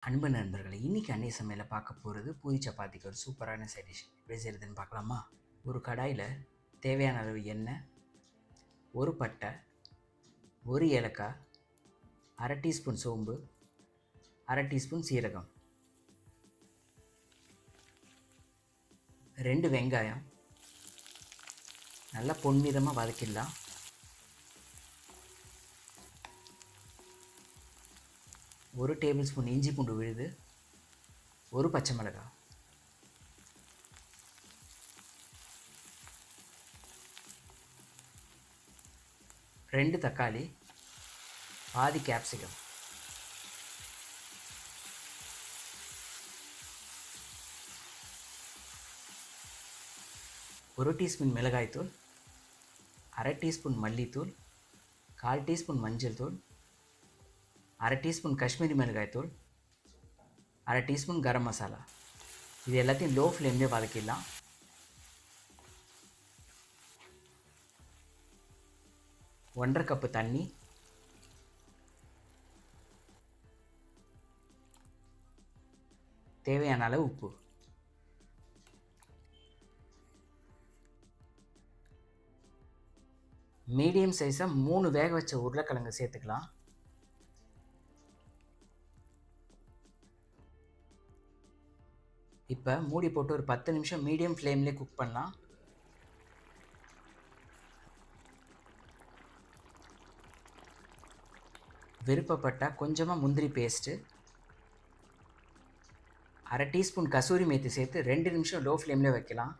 அன்பு நண்பர்களே, இன்றைக்கி அன்னைய சமையலில் பார்க்க போகிறது பூரி சப்பாத்திக்கு ஒரு சூப்பரான சைட் டிஷ். எப்படி செய்கிறதுன்னு பார்க்கலாமா? ஒரு கடாயில் தேவையான அளவு எண்ணெய், ஒரு பட்டை, ஒரு ஏலக்காய், அரை டீஸ்பூன் சோம்பு, அரை டீஸ்பூன் சீரகம், 2 வெங்காயம் நல்லா பொன்னிறமாக வதக்கிடலாம். ஒரு டேபிள் ஸ்பூன் இஞ்சி பூண்டு விழுது, ஒரு பச்சை மிளகாய், ரெண்டு தக்காளி, பாதி கேப்சிகம், ஒரு டீஸ்பூன் மிளகாய்த்தூள், அரை டீஸ்பூன் மல்லித்தூள், 1/4 டீஸ்பூன் மஞ்சள் தூள், அரை டீஸ்பூன் காஷ்மீரி மிளகாய்த்தூள், அரை டீஸ்பூன் கரம் மசாலா. இது எல்லாத்தையும் லோ ஃப்ளேம்லேயே வதக்கிடலாம். ஒன்றரை கப்பு தண்ணி, தேவையான அளவு உப்பு. மீடியம் சைஸாக 3 வேக வச்ச உருளைக்கிழங்கு சேர்த்துக்கலாம். இப்போ மூடி போட்டு ஒரு 10 நிமிஷம் மீடியம் ஃப்ளேம்லேயே குக் பண்ணலாம். விருப்பப்பட்டால் கொஞ்சமாக முந்திரி பேஸ்ட்டு, அரை டீஸ்பூன் கசூரி மேத்தி சேர்த்து 2 நிமிஷம் லோ ஃப்ளேம்லேயே வைக்கலாம்.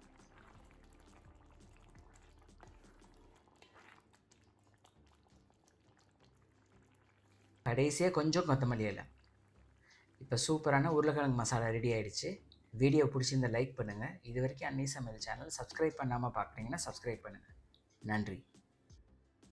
கடைசியாக கொஞ்சம் கொத்தமல்லி இலை. இப்போ சூப்பரான உருளைக்கிழங்கு மசாலா ரெடி ஆகிடுச்சு. வீடியோ பிடிச்சிருந்தால் லைக் பண்ணுங்கள். இது வரைக்கும் அன்னை சமையல் சேனல் சப்ஸ்கிரைப் பண்ணாமல் பார்க்குறீங்கன்னா சப்ஸ்கிரைப் பண்ணுங்கள். நன்றி.